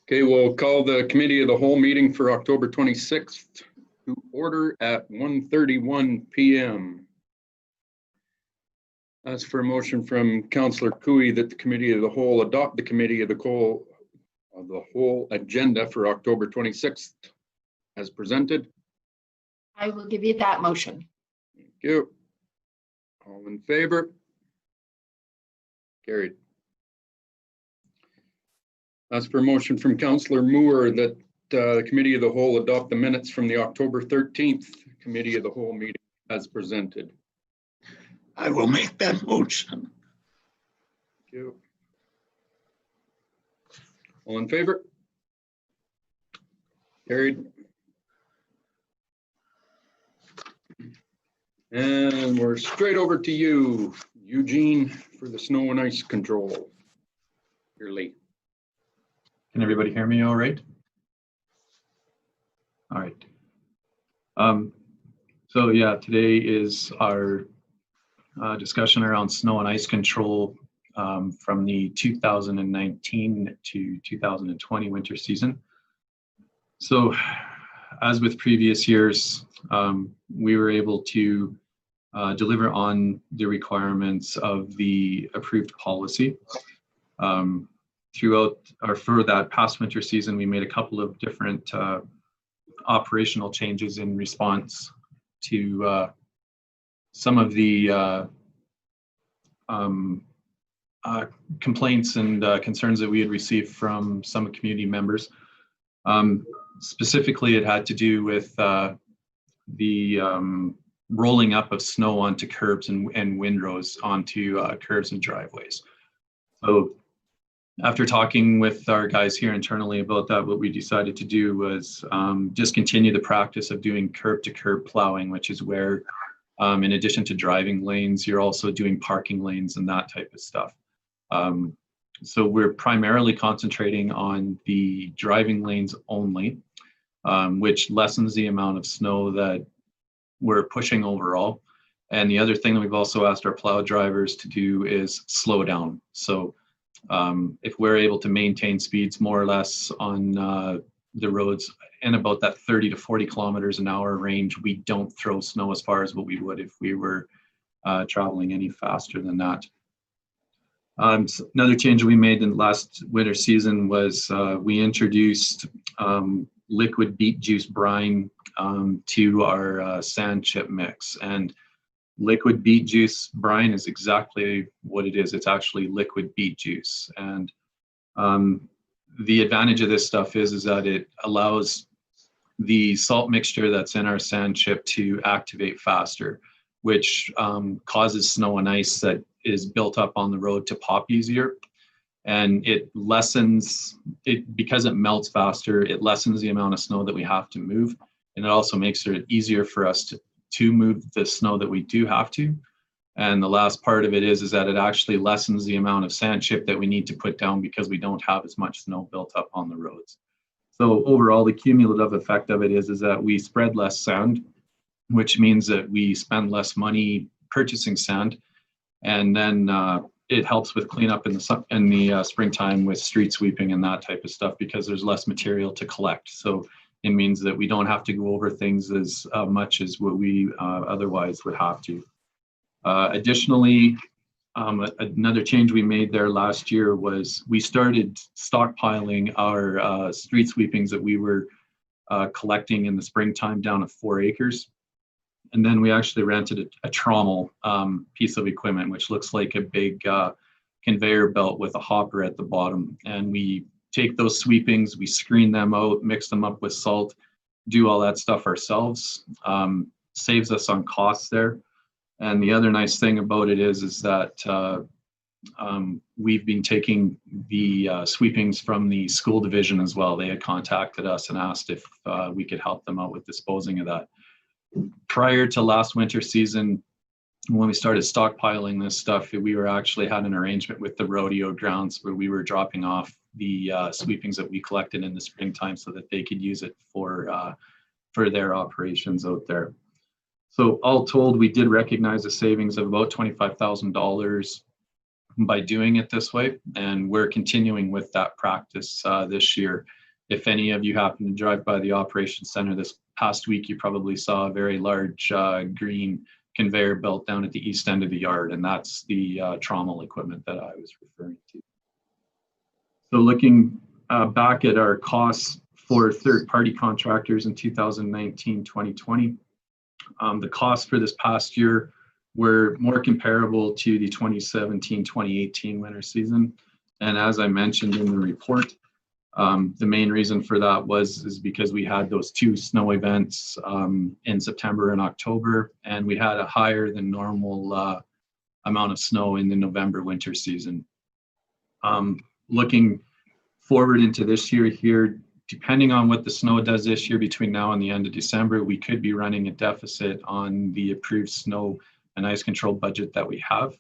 Okay, we'll call the committee of the whole meeting for October 26th to order at 1:31 p.m. As for a motion from Councillor Cooey that the committee of the whole adopt the committee of the whole agenda for October 26th as presented. I will give you that motion. Thank you. All in favor? Carried. As for a motion from Councillor Moore that the committee of the whole adopt the minutes from the October 13th committee of the whole meeting as presented. I will make that motion. Thank you. All in favor? Carried. And we're straight over to you, Eugene, for the snow and ice control. You're late. Can everybody hear me all right? All right. So yeah, today is our discussion around snow and ice control from the 2019 to 2020 winter season. So as with previous years, we were able to deliver on the requirements of the approved policy. Throughout or for that past winter season, we made a couple of different operational changes in response to some of the complaints and concerns that we had received from some community members. Specifically, it had to do with the rolling up of snow onto curbs and windrows onto curbs and driveways. So after talking with our guys here internally about that, what we decided to do was just continue the practice of doing curb to curb plowing, which is where in addition to driving lanes, you're also doing parking lanes and that type of stuff. So we're primarily concentrating on the driving lanes only, which lessens the amount of snow that we're pushing overall. And the other thing that we've also asked our plow drivers to do is slow down. So if we're able to maintain speeds more or less on the roads in about that 30 to 40 kilometers an hour range, we don't throw snow as far as what we would if we were traveling any faster than that. So another change we made in the last winter season was we introduced liquid beet juice brine to our sand chip mix. And liquid beet juice brine is exactly what it is. It's actually liquid beet juice. And the advantage of this stuff is that it allows the salt mixture that's in our sand chip to activate faster, which causes snow and ice that is built up on the road to pop easier. And it lessens it because it melts faster. It lessens the amount of snow that we have to move. And it also makes it easier for us to move the snow that we do have to. And the last part of it is that it actually lessens the amount of sand chip that we need to put down because we don't have as much snow built up on the roads. So overall, the cumulative effect of it is that we spread less sand, which means that we spend less money purchasing sand. And then it helps with cleanup in the springtime with street sweeping and that type of stuff because there's less material to collect. So it means that we don't have to go over things as much as what we otherwise would have to. Additionally, another change we made there last year was we started stockpiling our street sweepings that we were collecting in the springtime down at 4 acres. And then we actually rented a trommel piece of equipment, which looks like a big conveyor belt with a hopper at the bottom. And we take those sweepings, we screen them out, mix them up with salt, do all that stuff ourselves. Saves us on costs there. And the other nice thing about it is that we've been taking the sweepings from the school division as well. They had contacted us and asked if we could help them out with disposing of that. Prior to last winter season, when we started stockpiling this stuff, we were actually had an arrangement with the rodeo grounds where we were dropping off the sweepings that we collected in the springtime so that they could use it for their operations out there. So all told, we did recognize a savings of about $25,000 by doing it this way, and we're continuing with that practice this year. If any of you happen to drive by the operations center this past week, you probably saw a very large green conveyor belt down at the east end of the yard, and that's the trommel equipment that I was referring to. So looking back at our costs for third-party contractors in 2019-2020, the costs for this past year were more comparable to the 2017-2018 winter season. And as I mentioned in the report, the main reason for that is because we had those 2 snow events in September and October, and we had a higher than normal amount of snow in the November winter season. Looking forward into this year here, depending on what the snow does this year between now and the end of December, we could be running a deficit on the approved snow and ice control budget that we have.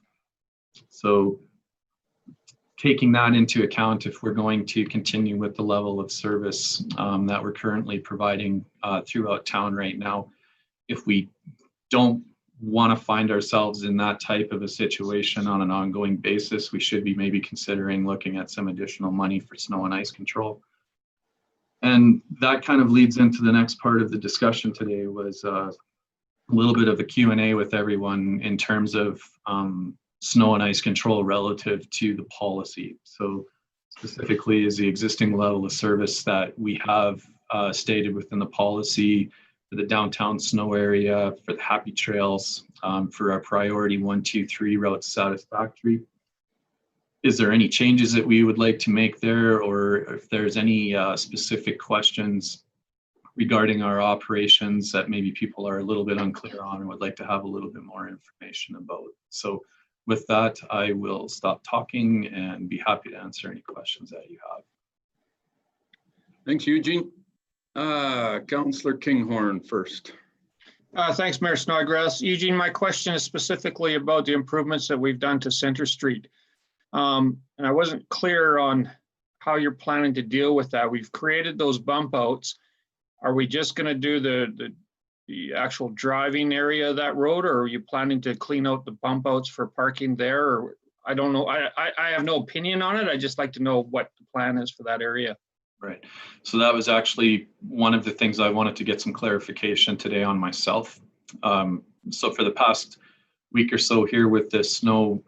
So taking that into account, if we're going to continue with the level of service that we're currently providing throughout town right now, if we don't want to find ourselves in that type of a situation on an ongoing basis, we should be maybe considering looking at some additional money for snow and ice control. And that kind of leads into the next part of the discussion today, was a little bit of a Q&A with everyone in terms of snow and ice control relative to the policy. So specifically, is the existing level of service that we have stated within the policy for the downtown snow area, for the happy trails, for our priority 1, 2, 3 routes satisfactory? Is there any changes that we would like to make there, or if there's any specific questions regarding our operations that maybe people are a little bit unclear on and would like to have a little bit more information about? So with that, I will stop talking and be happy to answer any questions that you have. Thanks, Eugene. Councillor Kinghorn first. Thanks, Mayor Snodgrass. Eugene, my question is specifically about the improvements that we've done to Center Street. And I wasn't clear on how you're planning to deal with that. We've created those bump outs. Are we just going to do the actual driving area of that road, or are you planning to clean out the bump outs for parking there? Or I don't know. I have no opinion on it. I just like to know what the plan is for that area. Right. So that was actually one of the things I wanted to get some clarification today on myself. So for the past week or so here with the snow,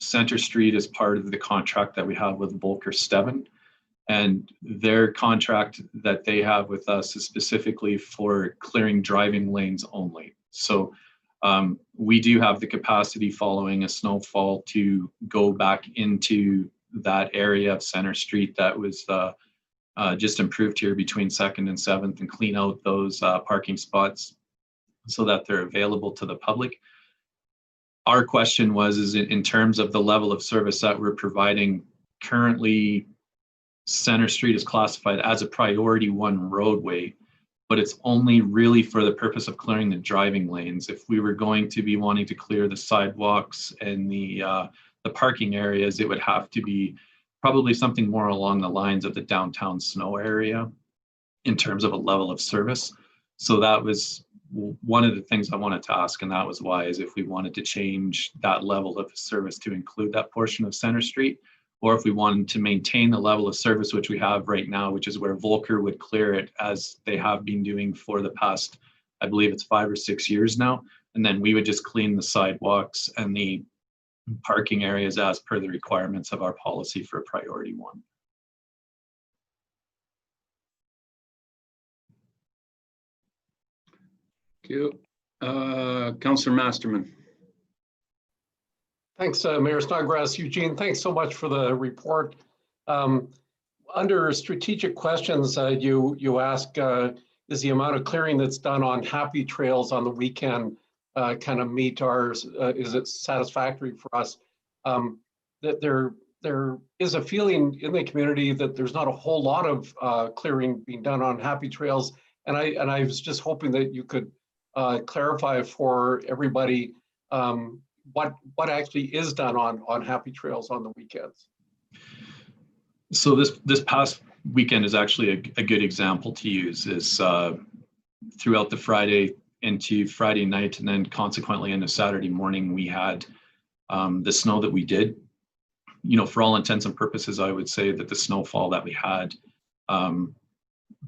Center Street is part of the contract that we have with Volker Steven, and their contract that they have with us is specifically for clearing driving lanes only. So we do have the capacity following a snowfall to go back into that area of Center Street that was just improved here between 2nd and 7th and clean out those parking spots so that they're available to the public. Our question is in terms of the level of service that we're providing currently, Center Street is classified as a priority 1 roadway, but it's only really for the purpose of clearing the driving lanes. If we were going to be wanting to clear the sidewalks and the parking areas, it would have to be probably something more along the lines of the downtown snow area in terms of a level of service. So that was one of the things I wanted to ask, and that was why, is if we wanted to change that level of service to include that portion of Center Street, or if we wanted to maintain the level of service which we have right now, which is where Volker would clear it as they have been doing for the past, I believe it's 5 or 6 years now, and then we would just clean the sidewalks and the parking areas as per the requirements of our policy for priority 1. Thank you. Councillor Masterman. Thanks, Mayor Snodgrass. Eugene, thanks so much for the report. Under strategic questions, you ask, is the amount of clearing that's done on happy trails on the weekend kind of meet ours? Is it satisfactory for us? That there is a feeling in the community that there's not a whole lot of clearing being done on happy trails, and I was just hoping that you could clarify for everybody what actually is done on happy trails on the weekends. So this past weekend is actually a good example to use. Is throughout the Friday into Friday night, and then consequently into Saturday morning, we had the snow that we did for all intents and purposes, I would say that the snowfall that we had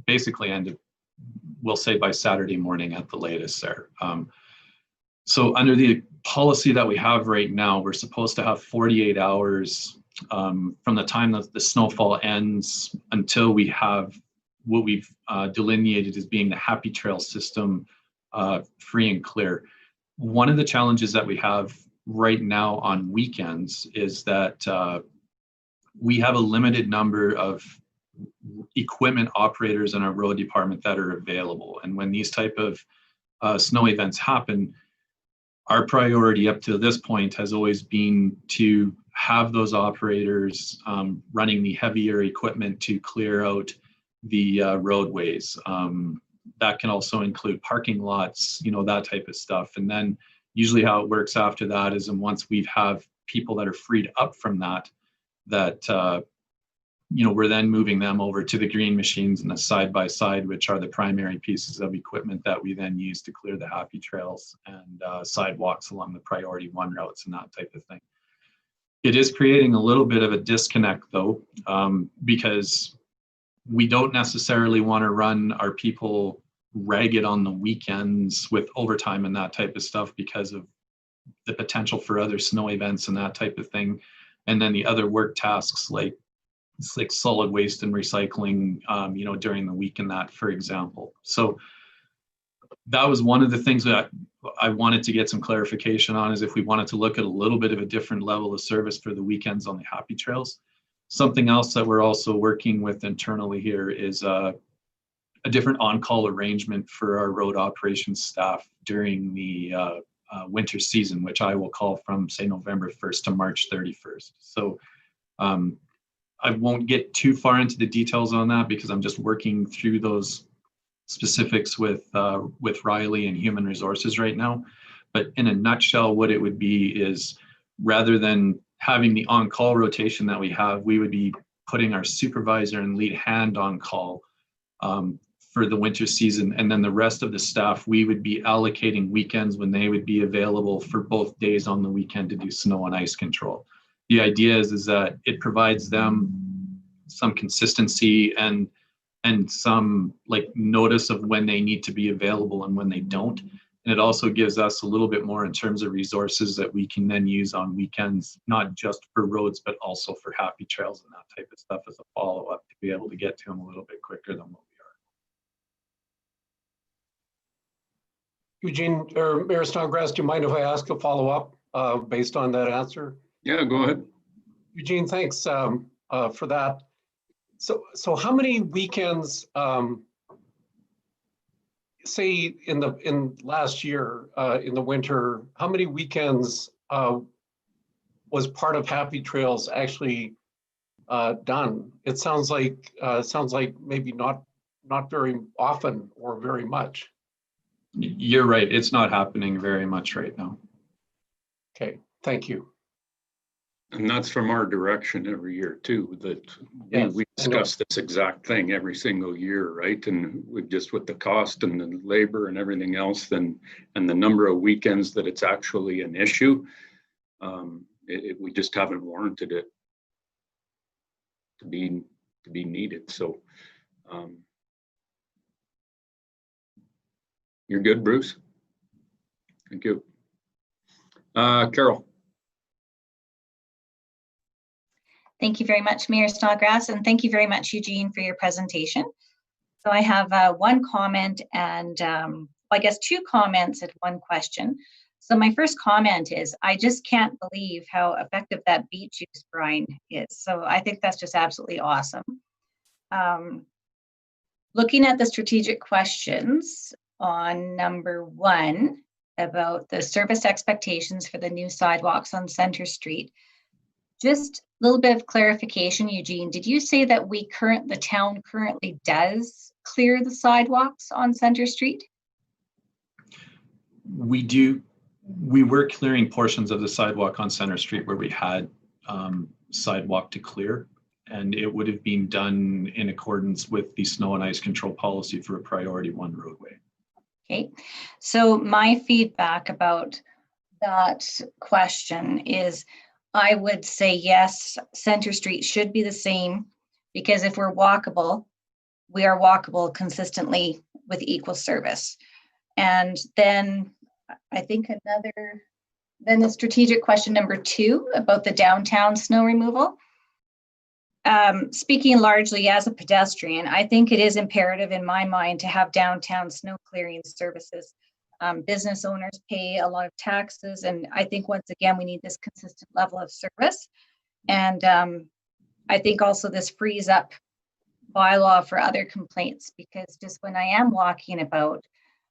basically ended, we'll say, by Saturday morning at the latest there. So under the policy that we have right now, we're supposed to have 48 hours from the time that the snowfall ends until we have what we've delineated as being the Happy Trail system free and clear. One of the challenges that we have right now on weekends is that we have a limited number of equipment operators in our road department that are available. And when these type of snow events happen, our priority up to this point has always been to have those operators running the heavier equipment to clear out the roadways. That can also include parking lots, that type of stuff. And then usually how it works after that is, and once we have people that are freed up from that, we're then moving them over to the green machines and the side-by-side, which are the primary pieces of equipment that we then use to clear the happy trails and sidewalks along the priority 1 routes and that type of thing. It is creating a little bit of a disconnect though, because we don't necessarily want to run our people ragged on the weekends with overtime and that type of stuff because of the potential for other snow events and that type of thing. And then the other work tasks like solid waste and recycling, during the week and that, for example. So that was one of the things that I wanted to get some clarification on, is if we wanted to look at a little bit of a different level of service for the weekends on the happy trails. Something else that we're also working with internally here is a different on-call arrangement for our road operations staff during the winter season, which I will call from, say, November 1st to March 31st. So I won't get too far into the details on that because I'm just working through those specifics with Riley and Human Resources right now. But in a nutshell, what it would be is, rather than having the on-call rotation that we have, we would be putting our supervisor and lead hand on call for the winter season. And then the rest of the staff, we would be allocating weekends when they would be available for both days on the weekend to do snow and ice control. The idea is that it provides them some consistency and some notice of when they need to be available and when they don't. And it also gives us a little bit more in terms of resources that we can then use on weekends, not just for roads, but also for happy trails and that type of stuff as a follow-up to be able to get to them a little bit quicker than what we are. Eugene or Mayor Snodgrass, do you mind if I ask a follow-up based on that answer? Yeah, go ahead. Eugene, thanks for that. So how many weekends, say in last year in the winter, how many weekends was part of Happy Trails actually done? It sounds like maybe not very often or very much. You're right. It's not happening very much right now. Okay, thank you. And that's from our direction every year too, that Yes, we discuss this exact thing every single year, right? And with the cost and the labor and everything else, and the number of weekends that it's actually an issue, we just haven't warranted it to be needed. So you're good, Bruce? Thank you. Carol. Thank you very much, Mayor Snodgrass, and thank you very much, Eugene, for your presentation. So I have one comment and I guess 2 comments and 1 question. So my first comment is, I just can't believe how effective that beet juice brine is. So I think that's just absolutely awesome. Looking at the strategic questions on number 1 about the service expectations for the new sidewalks on Center Street, just a little bit of clarification, Eugene, did you say that the town currently does clear the sidewalks on Center Street? We do. We were clearing portions of the sidewalk on Center Street where we had sidewalk to clear, and it would have been done in accordance with the snow and ice control policy for a priority 1 roadway. Okay, so my feedback about that question is, I would say yes, Center Street should be the same, because if we're walkable, we are walkable consistently with equal service. And then I think then the strategic question number 2 about the downtown snow removal. Speaking largely as a pedestrian, I think it is imperative in my mind to have downtown snow clearing services. Business owners pay a lot of taxes, and I think once again, we need this consistent level of service. And I think also this frees up bylaw for other complaints, because just when I am walking about,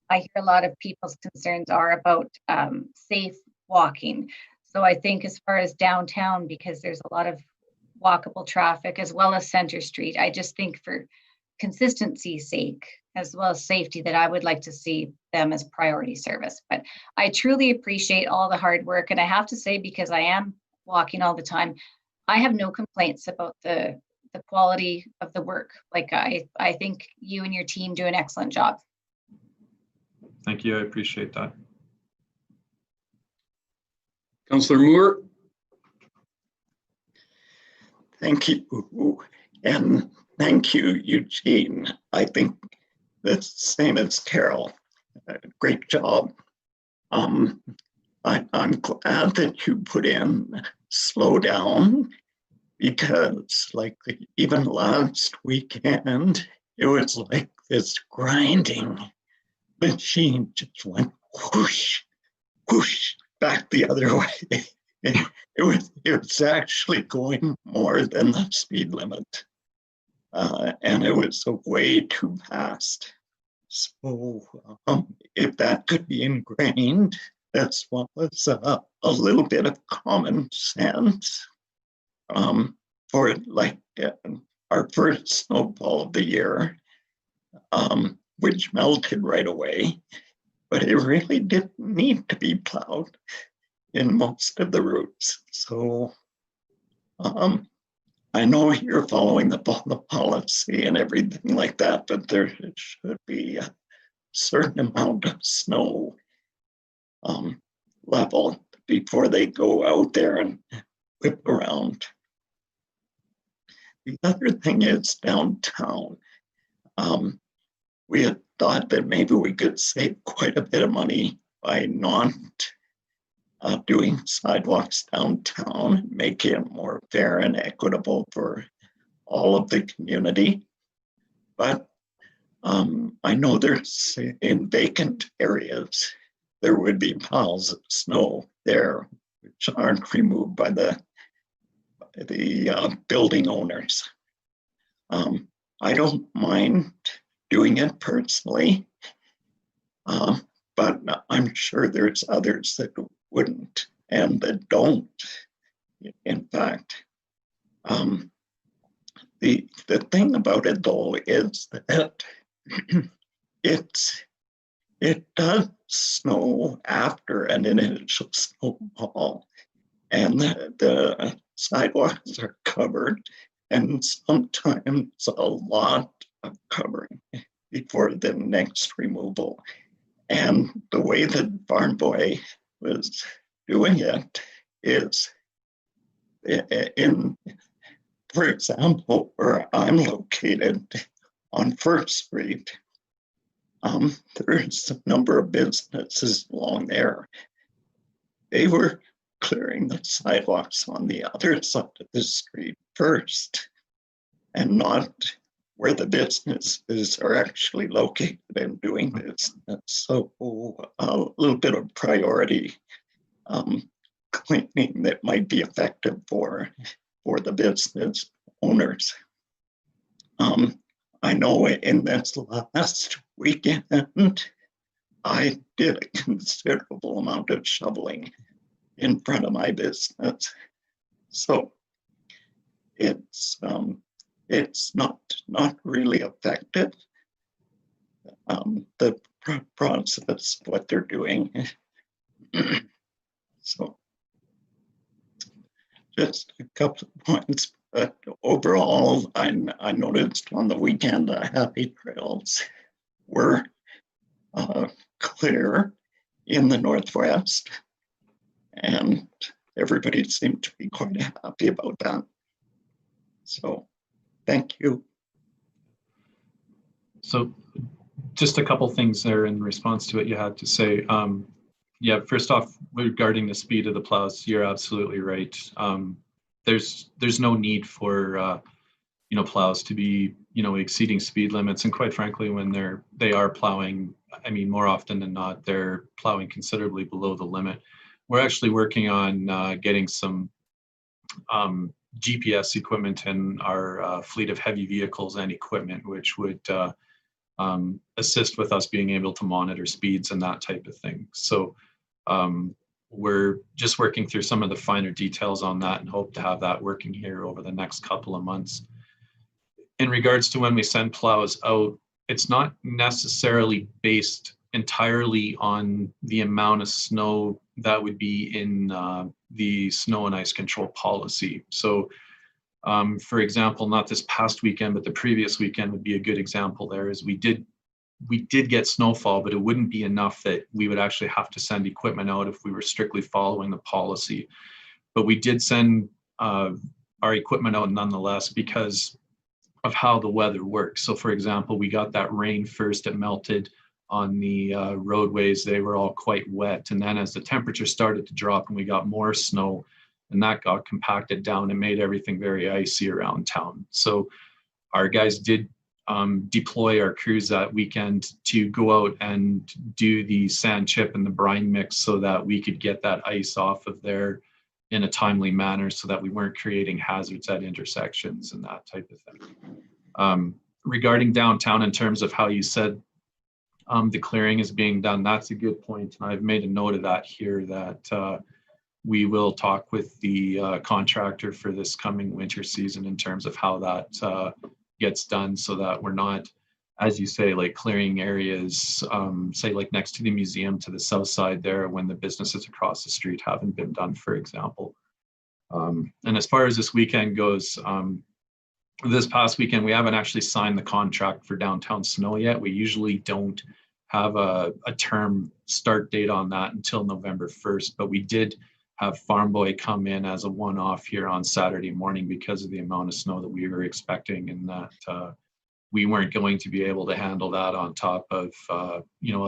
I hear a lot of people's concerns are about safe walking. So I think as far as downtown, because there's a lot of walkable traffic as well as Center Street, I just think for consistency's sake, as well as safety, that I would like to see them as priority service. But I truly appreciate all the hard work. And I have to say, because I am walking all the time, I have no complaints about the quality of the work. Like I think you and your team do an excellent job. Thank you. I appreciate that. Councillor Moore? Thank you. And thank you, Eugene. I think the same as Carol. Great job. I'm glad that you put in slow down, because like even last weekend, it was like this grinding machine just went whoosh, whoosh back the other way. It was actually going more than the speed limit. And it was way too fast. So if that could be ingrained, as well as a little bit of common sense for like our first snowfall of the year, which melted right away, but it really didn't need to be plowed in most of the routes. So I know you're following the policy and everything like that, but there should be a certain amount of snow level before they go out there and whip around. The other thing is downtown. We had thought that maybe we could save quite a bit of money by not doing sidewalks downtown, making it more fair and equitable for all of the community. But I know there's in vacant areas, there would be piles of snow there, which aren't removed by the building owners. I don't mind doing it personally, but I'm sure there's others that wouldn't and that don't. In fact, the thing about it though is that it does snow after an initial snowfall, and the sidewalks are covered, and sometimes a lot of covering before the next removal. And the way that Farm Boy was doing it is for example, where I'm located on First Street, there's a number of businesses along there. They were clearing the sidewalks on the other side of the street first, and not where the businesses are actually located and doing business. So a little bit of priority cleaning that might be effective for the business owners. I know in this last weekend, I did a considerable amount of shoveling in front of my business. So it's not really effective. The process, what they're doing. So just a couple of points, but overall, I noticed on the weekend the Happy Trails were clear in the Northwest, and everybody seemed to be quite happy about that. So, thank you. So just a couple things there in response to what you had to say. Yeah, first off, regarding the speed of the plows, you're absolutely right. There's no need for plows to be exceeding speed limits, and quite frankly, when they are plowing, I mean, more often than not, they're plowing considerably below the limit. We're actually working on getting some GPS equipment in our fleet of heavy vehicles and equipment, which would assist with us being able to monitor speeds and that type of thing. So we're just working through some of the finer details on that and hope to have that working here over the next couple of months. In regards to when we send plows out, it's not necessarily based entirely on the amount of snow that would be in the snow and ice control policy. So for example, not this past weekend, but the previous weekend would be a good example there. Is we did get snowfall, but it wouldn't be enough that we would actually have to send equipment out if we were strictly following the policy. But we did send our equipment out nonetheless because of how the weather works. So for example, we got that rain first, it melted on the roadways, they were all quite wet. And then as the temperature started to drop and we got more snow, and that got compacted down and made everything very icy around town. So our guys did deploy our crews that weekend to go out and do the sand chip and the brine mix so that we could get that ice off of there in a timely manner so that we weren't creating hazards at intersections and that type of thing. Regarding downtown, in terms of how you said the clearing is being done, that's a good point. And I've made a note of that here, that we will talk with the contractor for this coming winter season in terms of how that gets done, so that we're not, as you say, like clearing areas, say like next to the museum to the south side there, when the businesses across the street haven't been done, for example. And as far as this weekend goes, this past weekend, we haven't actually signed the contract for downtown snow yet. We usually don't have a term start date on that until November 1st, but we did have Farm Boy come in as a one-off here on Saturday morning because of the amount of snow that we were expecting, and that we weren't going to be able to handle that on top of all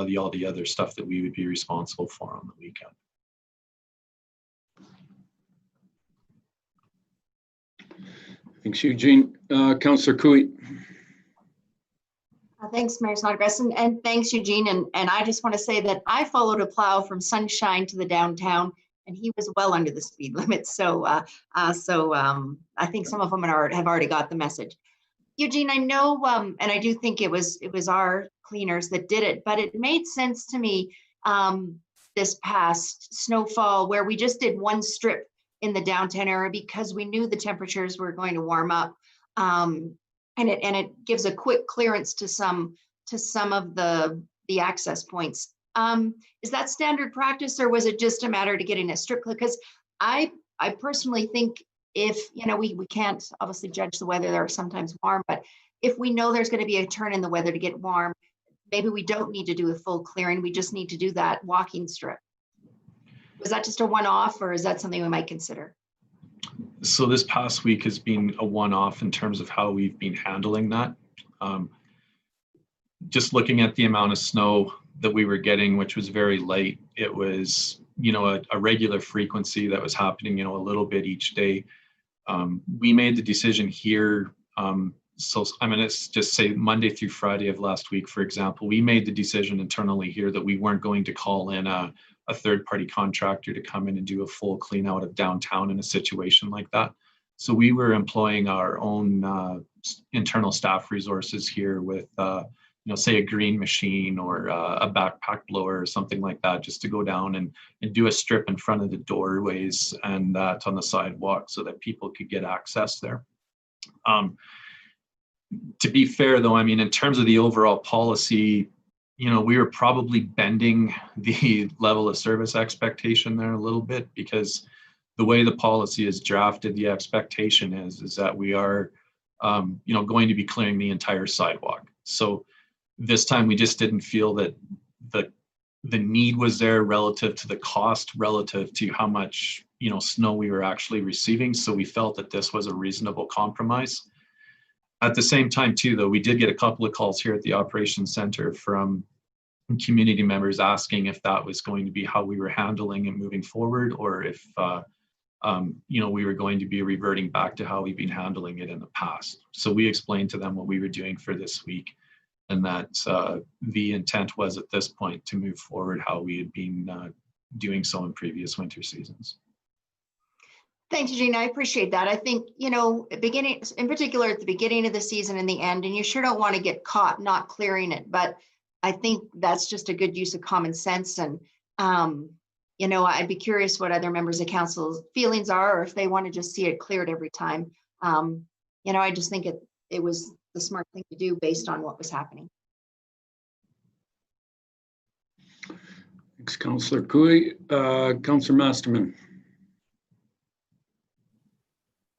the other stuff that we would be responsible for on the weekend. Thanks, Eugene. Councillor Cooey. Thanks, Mayor Snodgrass, and thanks, Eugene. And I just want to say that I followed a plow from Sunshine to the downtown, and he was well under the speed limit. So I think some of them have already got the message. Eugene, I know, and I do think it was our cleaners that did it, but it made sense to me this past snowfall where we just did one strip in the downtown area because we knew the temperatures were going to warm up, and it gives a quick clearance to some of the access points. Is that standard practice, or was it just a matter to getting a strip? Because I personally think if, we can't obviously judge the weather, they're sometimes warm, but if we know there's going to be a turn in the weather to get warm, maybe we don't need to do a full clearing. We just need to do that walking strip. Was that just a one-off, or is that something we might consider? So this past week has been a one-off in terms of how we've been handling that. Just looking at the amount of snow that we were getting, which was very light, it was, a regular frequency that was happening, a little bit each day. We made the decision here. So I'm going to just say Monday through Friday of last week, for example, we made the decision internally here that we weren't going to call in a third-party contractor to come in and do a full clean out of downtown in a situation like that. So we were employing our own internal staff resources here with, say a green machine or a backpack blower or something like that, just to go down and do a strip in front of the doorways and that on the sidewalk so that people could get access there. To be fair though, I mean, in terms of the overall policy, we were probably bending the level of service expectation there a little bit, because the way the policy is drafted, the expectation is that we are, going to be clearing the entire sidewalk. So this time we just didn't feel that the need was there relative to the cost, relative to how much snow we were actually receiving. So we felt that this was a reasonable compromise. At the same time too, though, we did get a couple of calls here at the operations center from community members asking if that was going to be how we were handling it moving forward, or if we were going to be reverting back to how we've been handling it in the past. So we explained to them what we were doing for this week, and that the intent was at this point to move forward how we had been doing so in previous winter seasons. Thanks, Eugene. I appreciate that. I think, beginning, in particular at the beginning of the season and the end, and you sure don't want to get caught not clearing it, but I think that's just a good use of common sense. And, I'd be curious what other members of council's feelings are, or if they want to just see it cleared every time. I just think it was the smart thing to do based on what was happening. Thanks, Councillor Cooey. Councillor Masterman.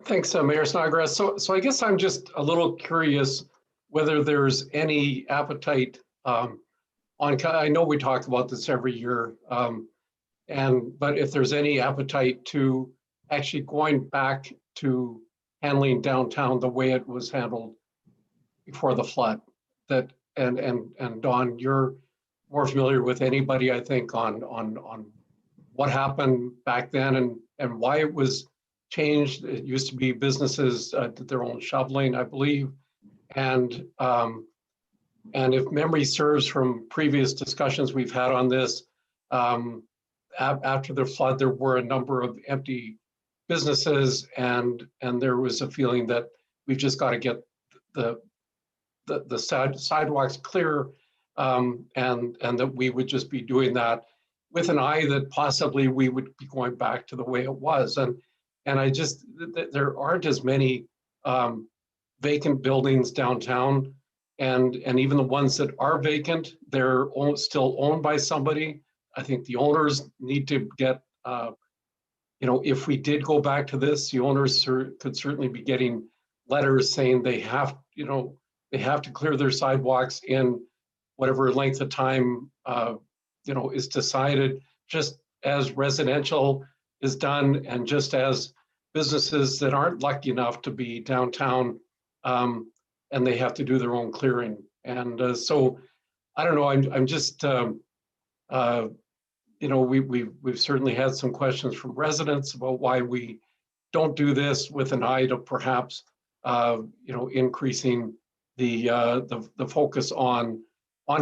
Thanks, Mayor Snodgrass. So I guess I'm just a little curious whether there's any appetite I know we talk about this every year, but if there's any appetite to actually going back to handling downtown the way it was handled before the flood. And Don, you're more familiar with anybody, I think, on what happened back then and why it was changed. It used to be businesses did their own shoveling, I believe. And if memory serves from previous discussions we've had on this, after the flood, there were a number of empty businesses, and there was a feeling that we've just got to get the sidewalks clear, and that we would just be doing that with an eye that possibly we would be going back to the way it was. And I just, there aren't as many vacant buildings downtown, and even the ones that are vacant, they're still owned by somebody. I think the owners need to get, if we did go back to this, the owners could certainly be getting letters saying they have to clear their sidewalks in whatever length of time, is decided, just as residential is done, and just as businesses that aren't lucky enough to be downtown, and they have to do their own clearing. And so, I don't know, I'm just, we've certainly had some questions from residents about why we don't do this with an eye to perhaps, increasing the focus on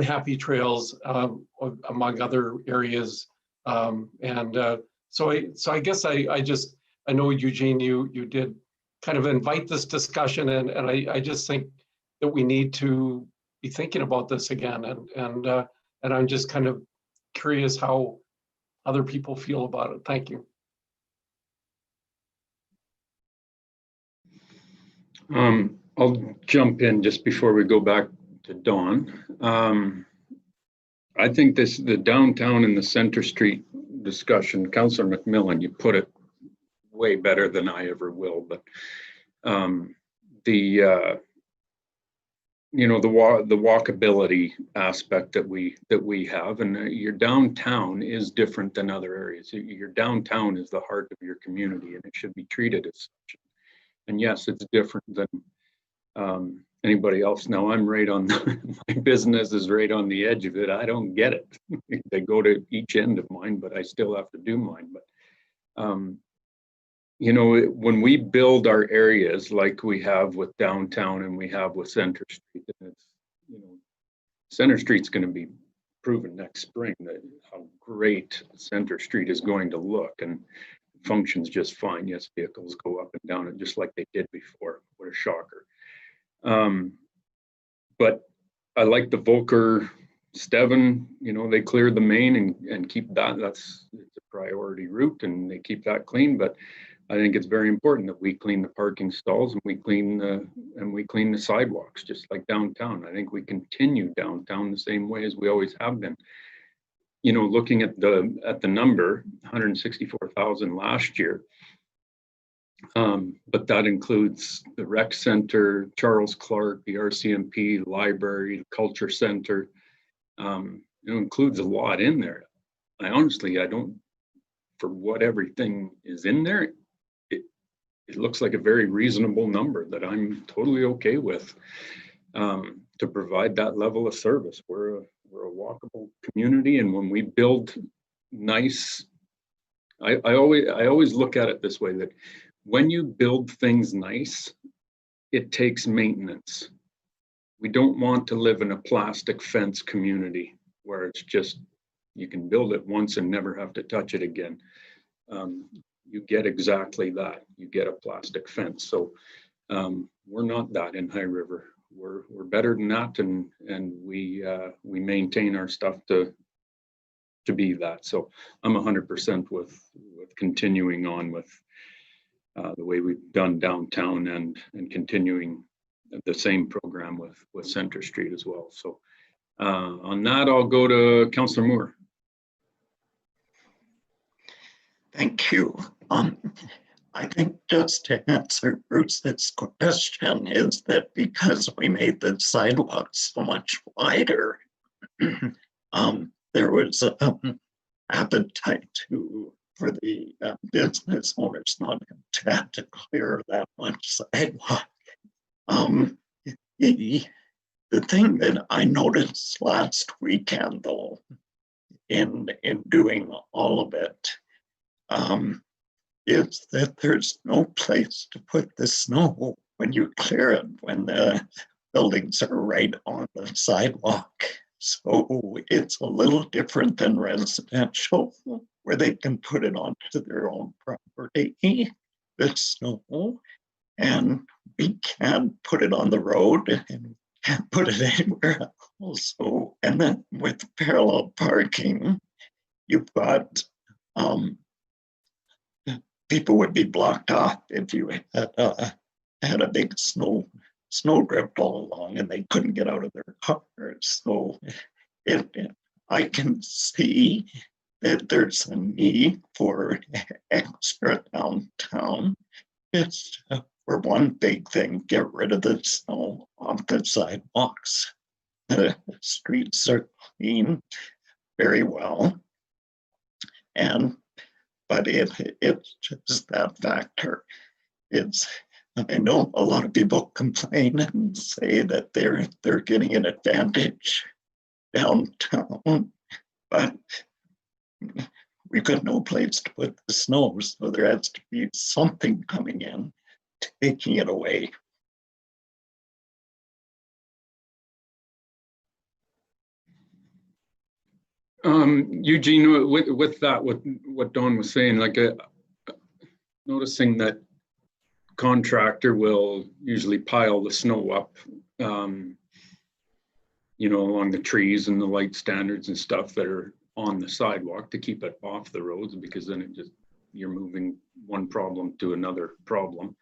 happy trails, among other areas. So I guess I know, Eugene, you did kind of invite this discussion, and I just think that we need to be thinking about this again, and I'm just kind of curious how other people feel about it. Thank you. I'll jump in just before we go back to Dawn. I think the downtown and the Center Street discussion, Councillor McMillan, you put it way better than I ever will, but the walkability aspect that we have, and your downtown is different than other areas. Your downtown is the heart of your community, and it should be treated as such. And yes, it's different than anybody else. Now I'm right on my business is right on the edge of it. I don't get it. They go to each end of mine, but I still have to do mine. But when we build our areas like we have with downtown and we have with Center Street, and it's, Center Street's going to be proven next spring that how great Center Street is going to look, and functions just fine. Yes, vehicles go up and down it just like they did before. What a shocker. But I like the Volker Steven, they clear the main and keep that. It's a priority route, and they keep that clean. But I think it's very important that we clean the parking stalls and we clean the sidewalks, just like downtown. I think we continue downtown the same way as we always have been. Looking at the number, 164,000 last year, but that includes the rec center, Charles Clark, the RCMP, library, the culture center. It includes a lot in there. I don't for what everything is in there, it looks like a very reasonable number that I'm totally okay with, to provide that level of service. We're a walkable community, and when we build nice, I always look at it this way, that when you build things nice, it takes maintenance. We don't want to live in a plastic fence community where it's just, you can build it once and never have to touch it again. You get exactly that. You get a plastic fence. So we're not that in High River. We're better than that, and we maintain our stuff to be that. So I'm 100% with continuing on with the way we've done downtown, and continuing the same program with Center Street as well. So on that, I'll go to Councillor Moore. Thank you. I think just to answer Bruce's question is that because we made the sidewalks so much wider, there was appetite for the business owners not to have to clear that much sidewalk. The thing that I noticed last weekend, though, in doing all of it, is that there's no place to put the snow when you clear it, when the buildings are right on the sidewalk. So it's a little different than residential, where they can put it onto their own property, the snow, and we can't put it on the road and can't put it anywhere else. So, and then with parallel parking, you've got people would be blocked off if you had a big snowdrift all along and they couldn't get out of their cars. So I can see that there's a need for extra downtown. It's for one big thing, get rid of the snow off the sidewalks. The streets are clean very well. But it's just that factor. I know a lot of people complain and say that they're getting an advantage downtown, but we've got no place to put the snow, so there has to be something coming in, taking it away. Eugene, with that, what Don was saying, like noticing that contractor will usually pile the snow up, along the trees and the light standards and stuff that are on the sidewalk to keep it off the roads, because then you're moving one problem to another problem.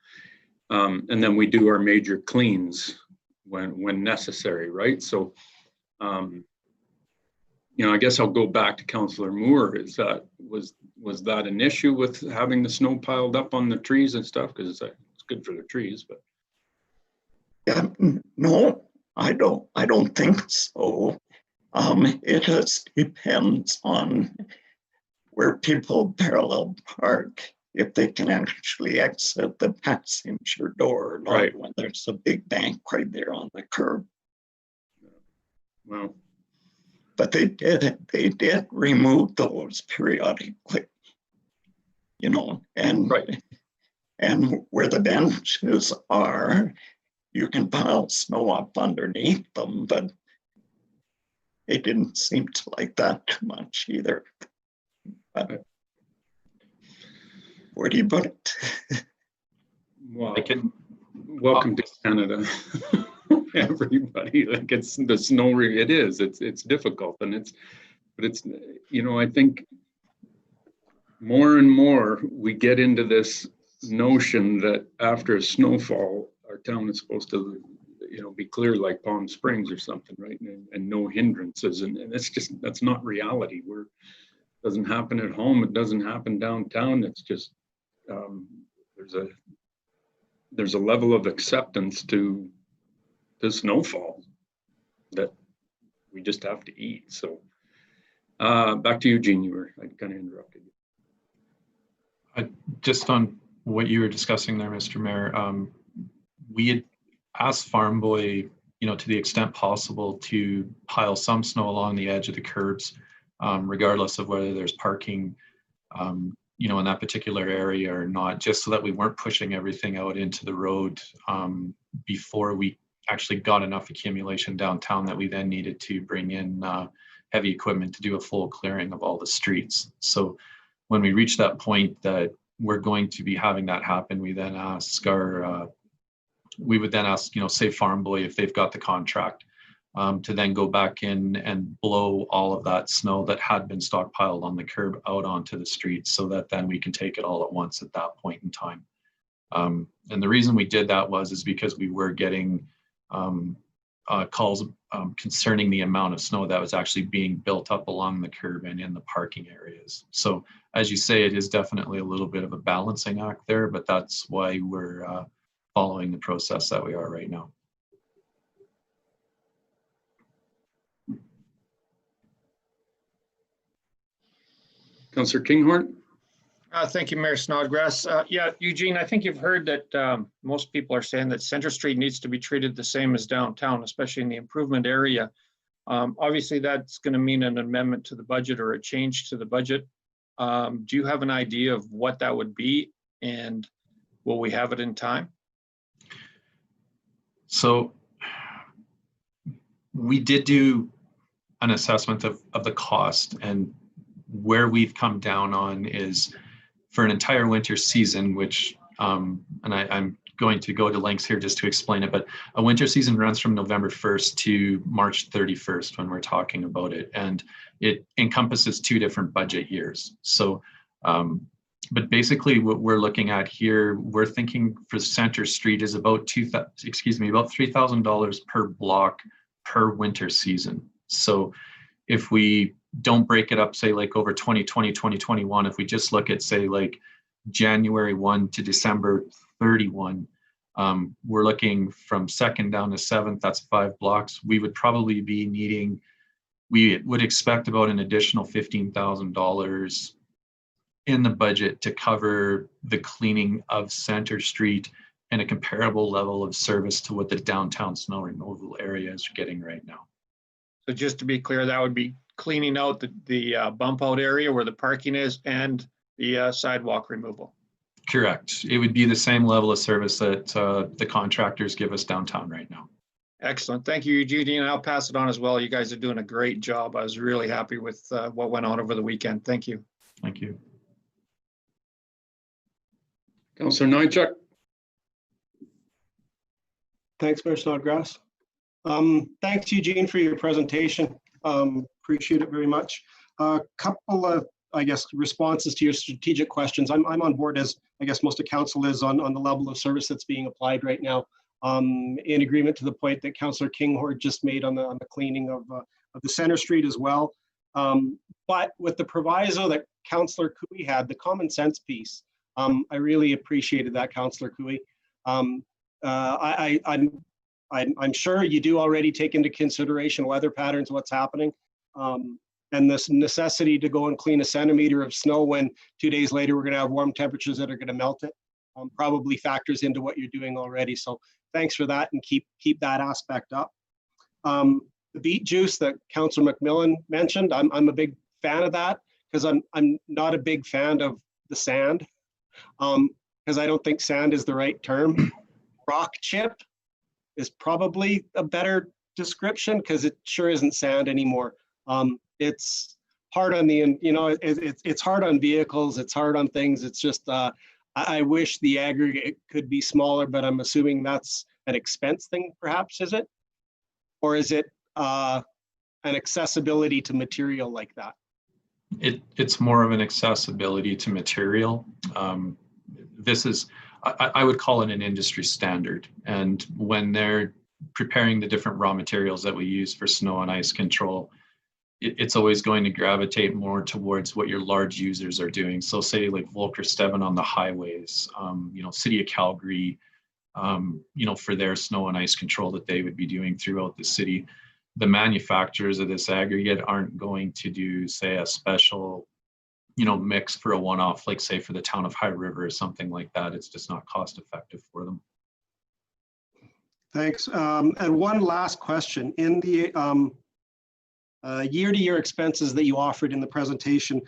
And then we do our major cleans when necessary, right? So, I guess I'll go back to Councillor Moore. Was that an issue with having the snow piled up on the trees and stuff? Because it's good for the trees, but. Yeah, no, I don't think so. It just depends on where people parallel park, if they can actually exit the passenger door, not right when there's a big bank right there on the curb. Well. But they did remove those periodically, and right. And where the benches are, you can pile snow up underneath them, but they didn't seem to like that too much either. But where do you put it? Well, welcome to Canada. Everybody, like, it's the snow, it's difficult, and I think more and more we get into this notion that after a snowfall, our town is supposed to be clear like Palm Springs or something, right? And no hindrances, and that's not reality. It doesn't happen at home, it doesn't happen downtown. It's just there's a level of acceptance to the snowfall that we just have to eat. So back to Eugene. I kind of interrupted you. Just on what you were discussing there, Mr. Mayor, we had asked Farm Boy, to the extent possible, to pile some snow along the edge of the curbs, regardless of whether there's parking, in that particular area or not, just so that we weren't pushing everything out into the road before we actually got enough accumulation downtown that we then needed to bring in heavy equipment to do a full clearing of all the streets. So when we reach that point that we're going to be having that happen, we then ask we would then ask, say Farm Boy, if they've got the contract, to then go back in and blow all of that snow that had been stockpiled on the curb out onto the streets, so that then we can take it all at once at that point in time. And the reason we did that is because we were getting calls concerning the amount of snow that was actually being built up along the curb and in the parking areas. So as you say, it is definitely a little bit of a balancing act there, but that's why we're following the process that we are right now. Councillor Kinghorn? Thank you, Mayor Snodgrass. Yeah, Eugene, I think you've heard that most people are saying that Center Street needs to be treated the same as downtown, especially in the improvement area. Obviously, that's going to mean an amendment to the budget or a change to the budget. Do you have an idea of what that would be, and will we have it in time? So we did do an assessment of the cost, and where we've come down on is for an entire winter season, which, and I'm going to go to lengths here just to explain it, but a winter season runs from November 1st to March 31st when we're talking about it. And it encompasses 2 different budget years. So, but basically what we're looking at here, we're thinking for Center Street is about about $3,000 per block per winter season. So if we don't break it up, say like over 2020, 2021, if we just look at say like January 1 to December 31, we're looking from 2nd down to 7th, that's 5 blocks. We would probably be needing, we would expect about an additional $15,000 in the budget to cover the cleaning of Center Street and a comparable level of service to what the downtown snow removal area is getting right now. So just to be clear, that would be cleaning out the bump out area where the parking is and the sidewalk removal. Correct. It would be the same level of service that the contractors give us downtown right now. Excellent. Thank you, Eugene. And I'll pass it on as well. You guys are doing a great job. I was really happy with what went on over the weekend. Thank you. Thank you. Councillor Nychuk? Thanks, Mayor Snodgrass. Thanks, Eugene, for your presentation. Appreciate it very much. A couple of, I guess, responses to your strategic questions. I'm on board, as I guess most of council is, on the level of service that's being applied right now. In agreement to the point that Councillor Kinghorn just made on the cleaning of the Center Street as well. But with the proviso that Councillor Cooey had, the common sense piece, I really appreciated that, Councillor Cooey. I'm sure you do already take into consideration weather patterns, what's happening, and this necessity to go and clean a centimeter of snow when 2 days later we're going to have warm temperatures that are going to melt it, probably factors into what you're doing already. So thanks for that, and keep that aspect up. The beet juice that Councillor McMillan mentioned, I'm a big fan of that, because I'm not a big fan of the sand, because I don't think sand is the right term. Rock chip is probably a better description, because it sure isn't sand anymore. It's hard on the, it's hard on vehicles, it's hard on things. It's just, I wish the aggregate could be smaller, but I'm assuming that's an expense thing, perhaps, is it? Or is it an accessibility to material like that? It's more of an accessibility to material. This is, I would call it an industry standard. And when they're preparing the different raw materials that we use for snow and ice control, it's always going to gravitate more towards what your large users are doing. So say like Volker Steven on the highways, City of Calgary, for their snow and ice control that they would be doing throughout the city. The manufacturers of this aggregate aren't going to do, say, a special mix for a one-off, like say for the town of High River or something like that. It's just not cost effective for them. Thanks. And one last question. In the year-to-year expenses that you offered in the presentation,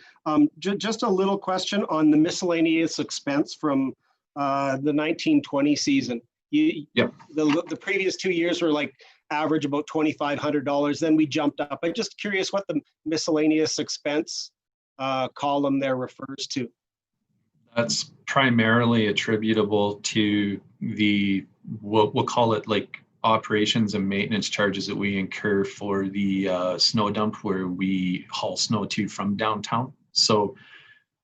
just a little question on the miscellaneous expense from the 1920 season. Yep. The previous 2 years were like average about $2,500. Then we jumped up. I'm just curious what the miscellaneous expense column there refers to. That's primarily attributable to the, we'll call it like operations and maintenance charges that we incur for the snow dump where we haul snow to from downtown. So,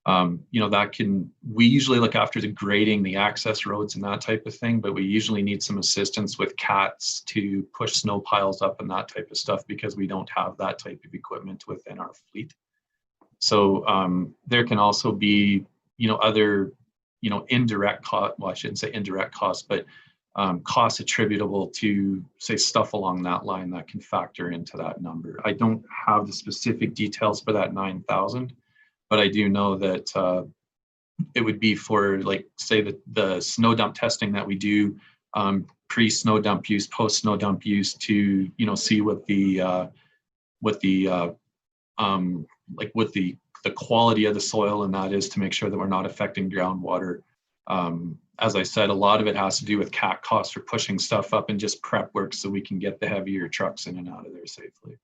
we usually look after the grading, the access roads and that type of thing, but we usually need some assistance with cats to push snow piles up and that type of stuff because we don't have that type of equipment within our fleet. So there can also be, other, indirect cost, well, I shouldn't say indirect costs, but costs attributable to, say, stuff along that line that can factor into that number. I don't have the specific details for that 9,000, but I do know that it would be for, like, say, the snow dump testing that we do, pre-snow dump use, post-snow dump use, to see what the quality of the soil and that is, to make sure that we're not affecting groundwater. As I said, a lot of it has to do with cat costs for pushing stuff up and just prep work so we can get the heavier trucks in and out of there safely.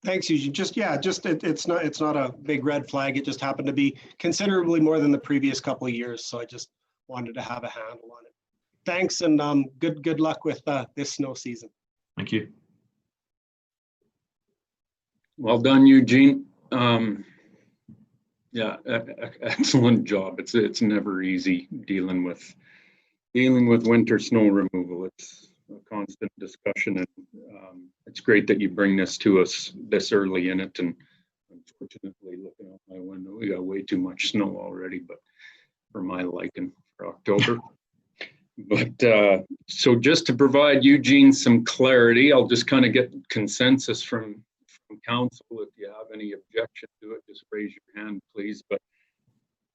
Thanks, Eugene. It's not a big red flag. It just happened to be considerably more than the previous couple of years. So I just wanted to have a handle on it. Thanks, and good luck with this snow season. Thank you. Well done, Eugene. Yeah, excellent job. It's never easy dealing with winter snow removal. It's a constant discussion, and it's great that you bring this to us this early in it. And unfortunately, looking out my window, we got way too much snow already, but for my liking for October. But so just to provide Eugene some clarity, I'll just kind of get consensus from council. If you have any objection to it, just raise your hand, please. But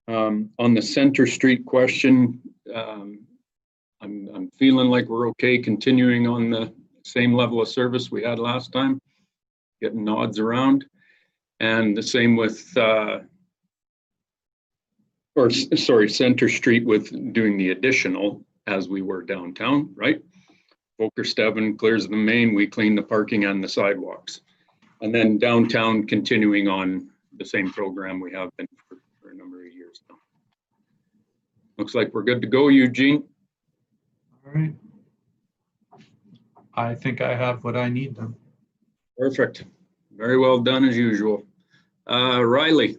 on the Center Street question, I'm feeling like we're okay continuing on the same level of service we had last time, getting nods around. And the same with, Center Street with doing the additional as we were downtown, right? Volker Steven clears the main, we clean the parking and the sidewalks. And then downtown continuing on the same program we have been for a number of years now. Looks like we're good to go, Eugene. All right. I think I have what I need then. Perfect. Very well done as usual. Riley.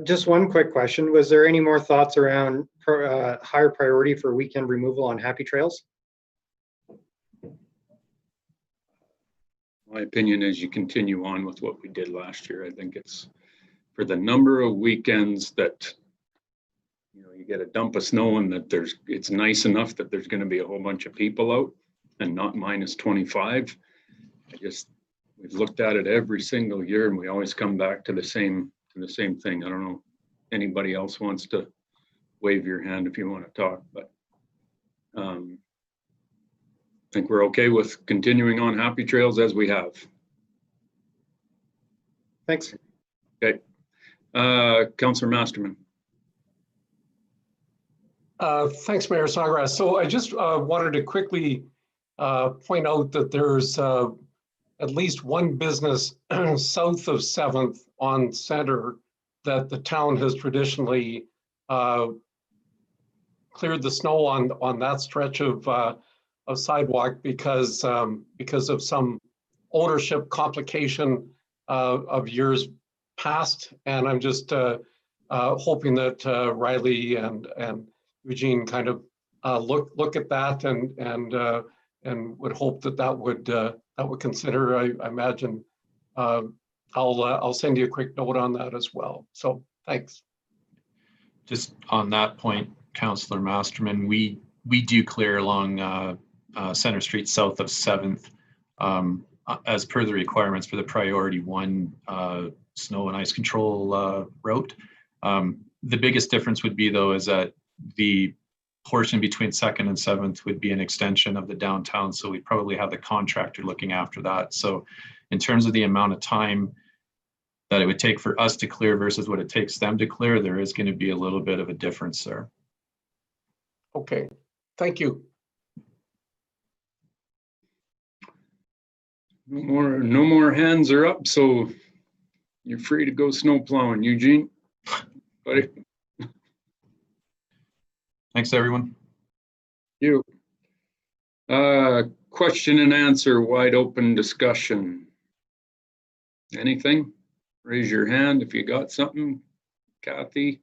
Just one quick question. Was there any more thoughts around higher priority for weekend removal on Happy Trails? My opinion is you continue on with what we did last year. I think it's for the number of weekends that you get a dump of snow and that it's nice enough that there's going to be a whole bunch of people out and not minus 25. We've looked at it every single year and we always come back to the same thing. I don't know if anybody else wants to wave your hand if you want to talk, but I think we're okay with continuing on Happy Trails as we have. Thanks. Okay. Councillor Masterman. Thanks, Mayor Snodgrass. So I just wanted to quickly point out that there's at least one business south of 7th on Center that the town has traditionally cleared the snow on that stretch of sidewalk because of some ownership complication of years past. And I'm just hoping that Riley and Eugene kind of look at that and would hope that would consider. I imagine I'll send you a quick note on that as well. So thanks. Just on that point, Councillor Masterman, we do clear along Center Street south of 7th as per the requirements for the priority 1 snow and ice control route. The biggest difference would be though is that the portion between 2nd and 7th would be an extension of the downtown. So we'd probably have the contractor looking after that. So in terms of the amount of time that it would take for us to clear versus what it takes them to clear, there is going to be a little bit of a difference there. Okay, thank you. No more hands are up, so you're free to go snow plowing, Eugene. Buddy, Thanks, everyone. you. Question and answer, wide open discussion. Anything? Raise your hand if you got something. Kathy?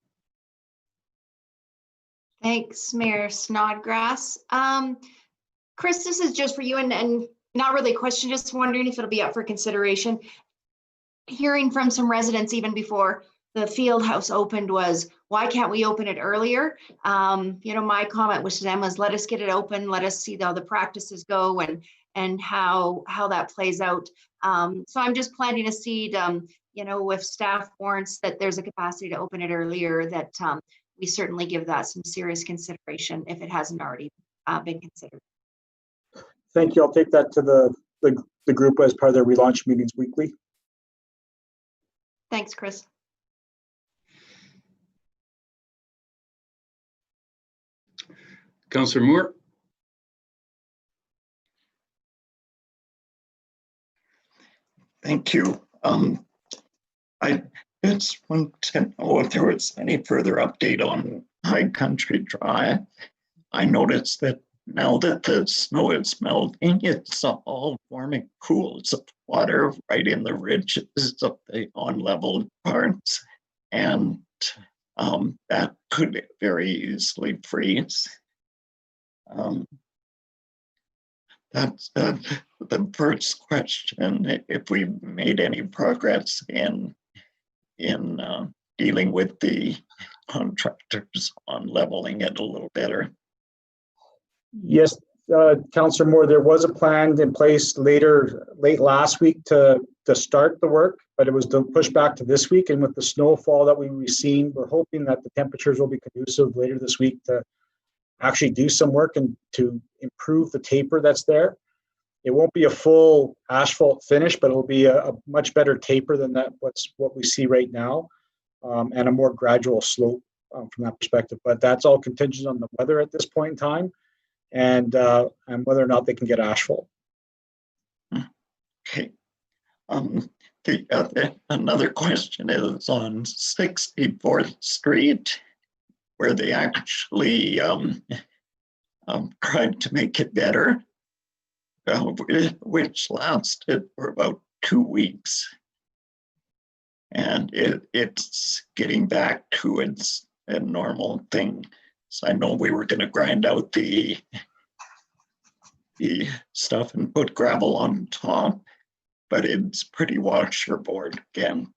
Thanks, Mayor Snodgrass. Chris, this is just for you and not really a question, just wondering if it'll be up for consideration. Hearing from some residents even before the field house opened was, why can't we open it earlier? My comment was to them was, let us get it open, let us see how the practices go and how that plays out. So I'm just planting a seed, if staff warrants that there's a capacity to open it earlier, that we certainly give that some serious consideration if it hasn't already been considered. Thank you. I'll take that to the group as part of their relaunch meetings weekly. Thanks, Chris. Councillor Moore? Thank you. I just want to know if there was any further update on High Country Drive. I noticed that now that the snow is melting, it's all forming pools of water right in the ridges of the on-level parts, and that could very easily freeze. That's the first question. If we made any progress in dealing with the contractors on leveling it a little better. Yes, Councillor Moore, there was a plan in place late last week to start the work, but it was pushed back to this week. And with the snowfall that we've seen, we're hoping that the temperatures will be conducive later this week to actually do some work and to improve the taper that's there. It won't be a full asphalt finish, but it'll be a much better taper than what we see right now, and a more gradual slope from that perspective. But that's all contingent on the weather at this point in time, and whether or not they can get asphalt. Okay. Another question is on 64th Street, where they actually tried to make it better, which lasted for about 2 weeks. And it's getting back to its a normal thing. So I know we were going to grind out the stuff and put gravel on top, but it's pretty washerboard again.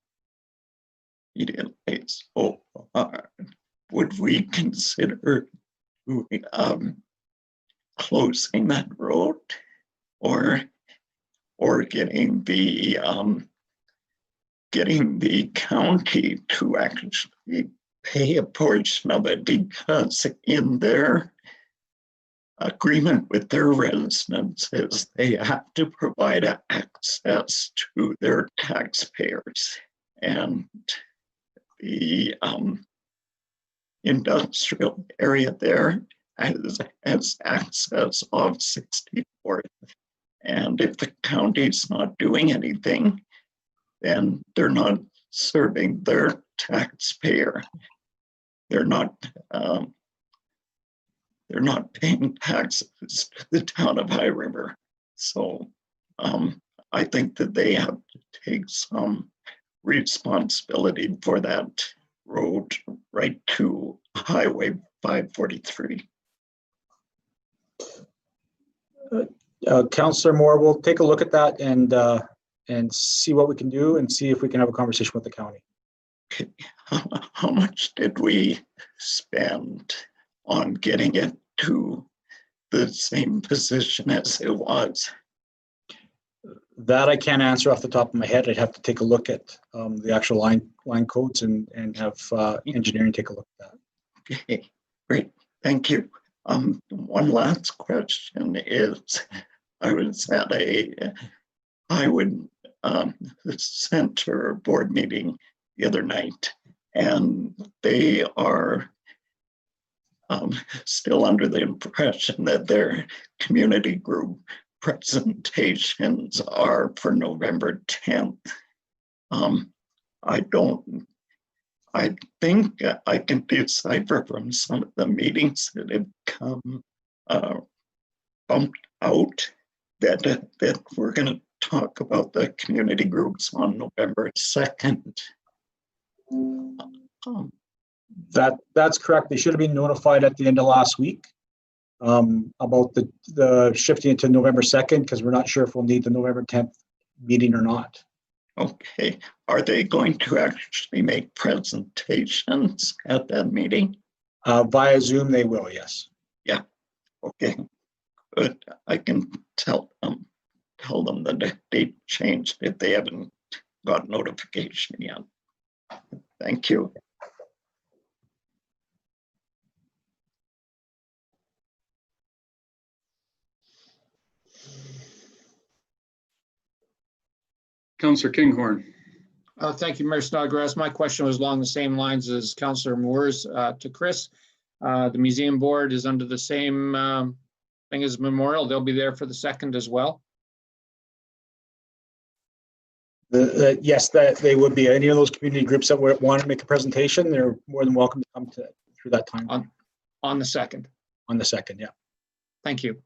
So would we consider closing that road, or getting the county to actually pay a portion of it, because in their agreement with their residents is they have to provide access to their taxpayers, and the industrial area there has access of 64th. And if the county's not doing anything, then they're not serving their taxpayer. They're not paying taxes to the town of High River. So I think that they have to take some responsibility for that road right to Highway 543. Councillor Moore, we'll take a look at that and see what we can do and see if we can have a conversation with the county. Okay. How much did we spend on getting it to the same position as it was? That I can't answer off the top of my head. I'd have to take a look at the actual line codes and have engineering take a look at that. Okay, great, thank you. One last question is, I was at a Highwood Center board meeting the other night, and they are still under the impression that their community group presentations are for November 10th. I think I can decipher from some of the meetings that have come bumped out that we're going to talk about the community groups on November 2nd. That's correct. They should have been notified at the end of last week about the shifting it to November 2nd, because we're not sure if we'll need the November 10th meeting or not. Okay, are they going to actually make presentations at that meeting? Via Zoom, they will, yes. Yeah, okay, good. I can tell them that they changed it. They haven't got notification yet. Thank you. Councillor Kinghorn. Thank you, Mayor Snodgrass. My question was along the same lines as Councillor Moore's to Chris. The museum board is under the same thing as Memorial. They'll be there for the 2nd as well. Yes, that they would be. Any of those community groups that want to make a presentation, they're more than welcome to come through that time. On the 2nd. On the 2nd, yeah. Thank you.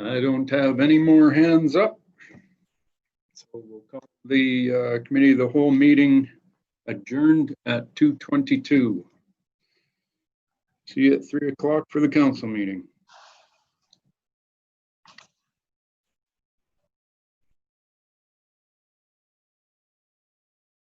I don't have any more hands up. So we'll call the committee of the whole meeting adjourned at 2:22. See you at 3 o'clock for the council meeting.